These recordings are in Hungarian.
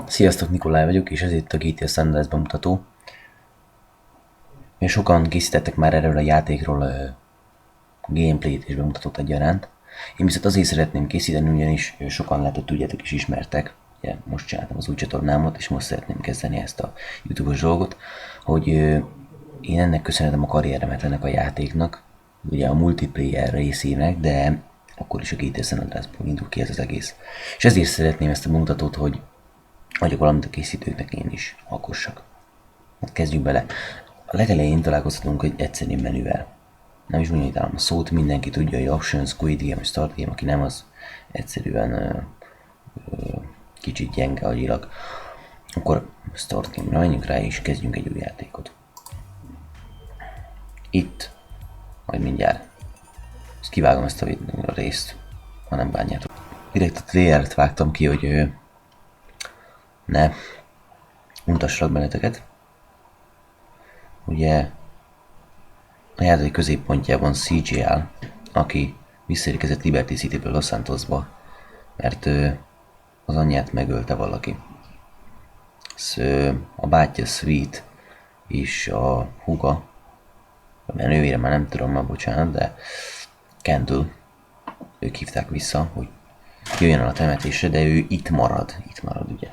Sziasztok, Nikolaj vagyok, és ez itt a GTA San Andreas bemutató. És sokan készítettek már erről a játékról gameplayt és bemutatót egyaránt. Én viszont azért szeretném készíteni, ugyanis sokan lehet, hogy tudjátok és ismertek. Ugye most csináltam az új csatornámat, és most szeretném kezdeni ezt a YouTube-os dolgot, hogy én ennek köszönhetem a karrieremet ennek a játéknak, ugye a multiplayer részének, de akkor is a GTA San Andreasból indul ki ez az egész. És ezért szeretném ezt a bemutatót, hogy adjak valamit a készítőknek én is alkossak. Hát kezdjünk bele. A legelején találkozhatunk egy egyszerű menüvel. Nem is mondja, hogy a szót, mindenki tudja, hogy Options, Quit Game és Start Game, aki nem, az egyszerűen kicsit gyenge agyilag. Akkor Start Game-ra menjünk rá és kezdjünk egy új játékot. Itt, majd mindjárt, ezt kivágom ezt a részt, ha nem bánjátok. Direkt a trailert vágtam ki, hogy ne untassalak benneteket. Ugye a játék középpontjában CGL, aki visszaérkezett Liberty Cityből Los Santosba, mert az anyját megölte valaki. A bátyja Sweet és a húga, a nővére már nem tudom, már bocsánat, de Kendall, ők hívták vissza, hogy jöjjön el a temetésre, de ő itt marad ugye.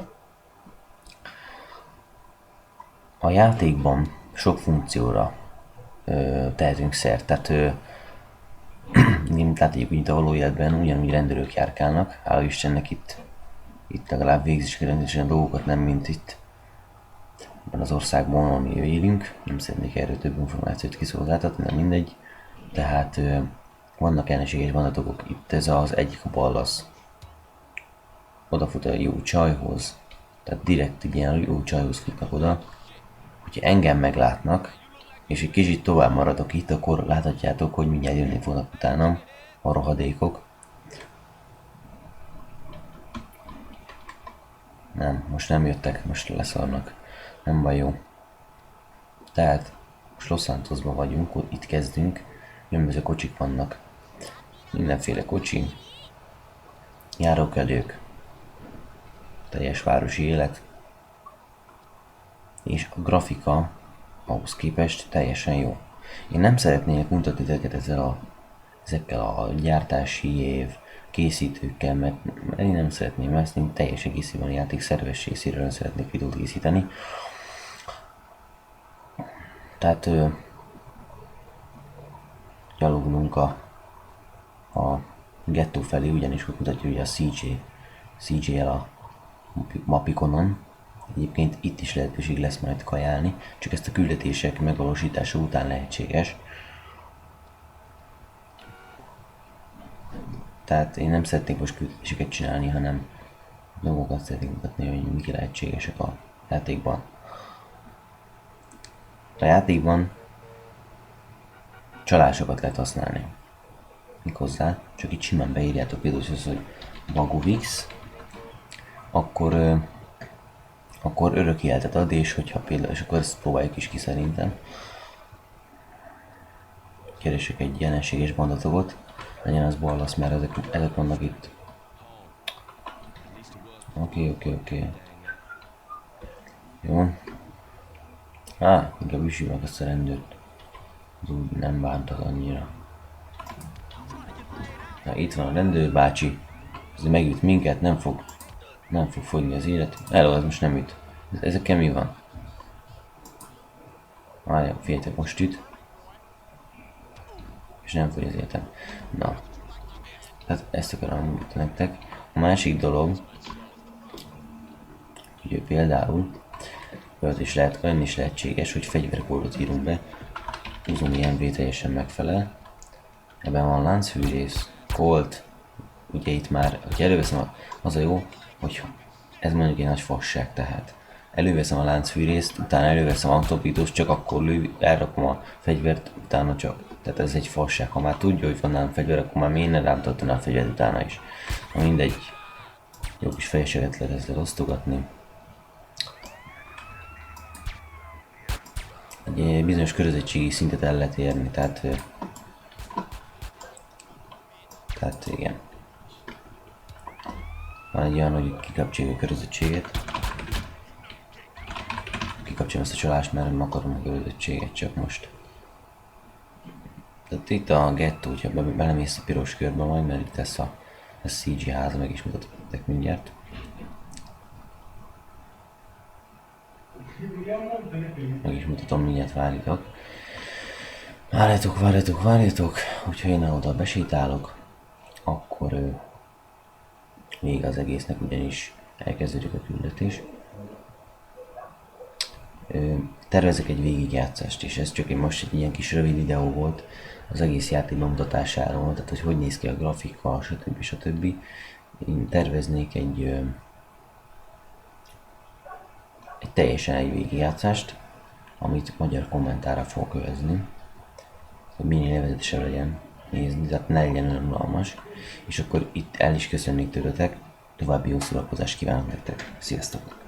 A játékban sok funkcióra tehetünk szert, tehát látjuk, hogy itt a való életben ugyanúgy rendőrök járkálnak, hála Istennek itt legalább végzik rendesen dolgokat, nem mint itt ebben az országban, ahol mi élünk. Nem szeretnék erről több információt kiszolgáltatni, de mindegy. Tehát vannak ellenséges bandatok, itt ez az egyik a ballasz. Odafut a jó csajhoz, tehát direkt egy ilyen jó csajhoz futnak oda. Hogyha engem meglátnak, és egy kicsit tovább maradok itt, akkor láthatjátok, hogy mindjárt jönni fognak utánam a rohadékok. Nem, most nem jöttek, most leszarnak. Nem baj, jó. Tehát most Los Santosban vagyunk, itt kezdünk. Különböző kocsik vannak. Mindenféle kocsi. Járókelők. Teljes városi élet. És a grafika ahhoz képest teljesen jó. Én nem szeretnék mutatni titeket ezekkel a gyártási év készítőkkel, mert én nem szeretném ezt, én teljes egészében a játék szerves részéről szeretnék videót készíteni. Tehát gyaloglunk a gettó felé, ugyanis ott mutatja ugye a CJ-el a mapikonon. Egyébként itt is lehetőség lesz majd kajálni, csak ezt a küldetések megvalósítása után lehetséges. Tehát én nem szeretnék most küldetéseket csinálni, hanem dolgokat szeretnék mutatni, hogy mik lehetségesek a játékban. A játékban csalásokat lehet használni. Méghozzá, csak itt simán beírjátok például az, hogy Vagovix, akkor örök életet ad, és hogyha például, és akkor ezt próbáljuk is ki szerintem. Keresek egy jelenséges bandatogot, legyen az ballasz, mert ezek vannak itt. Oké. Jó. Inkább üssük meg azt a rendőrt. Az úgy nem bántat annyira. Na, itt van a rendőr bácsi. Ez megüt minket, nem fog fogyni az élet. Ez most nem üt. Ezekkel mi van? Várjál, figyeljetek, most üt. És nem fogy az életem. Na. Hát ezt akarom mutatni nektek. A másik dolog, hogy például olyan is lehetséges, hogy fegyverkódot írunk be. Húzom IMV teljesen megfelel. Ebben van láncfűrész, Colt. Ugye itt már, hogy előveszem az a jó, hogy ez mondjuk egy nagy fasság, tehát előveszem a láncfűrészt, utána előveszem autopitos, csak akkor elrakom a fegyvert, utána csak. Tehát ez egy fasság, ha már tudja, hogy van nálam fegyver, akkor már miért ne rámtatna a fegyvert utána is. Na mindegy, jó kis fejeseget lehet ezzel osztogatni. Egy bizonyos körözettségi szintet el lehet érni, tehát igen. Van egy olyan, hogy kikapcsoljuk a körözettséget. kikapcsolom ezt a csalást, mert nem akarom a görödöttséget csak most. Tehát itt a gettó, hogyha belemész a piros körbe majd, mert itt ez a CG háza, meg is mutatok nektek mindjárt. Meg is mutatom, mindjárt várjatok. Várjatok. Hogyha én oda besétálok, akkor még az egésznek ugyanis elkezdődik a küldetés. Tervezek egy végigjátszást, és ez csak most egy ilyen kis rövid videó volt az egész játék bemutatásáról, tehát hogy néz ki a grafika, stb. Én terveznék egy teljesen egy végigjátszást, amit magyar kommentára fogok kövezni, hogy minél élvezetesebb legyen nézni, tehát ne legyen olyan unalmas. És akkor itt el is köszönnék tőletek, további jó szórakozást kívánok nektek. Sziasztok!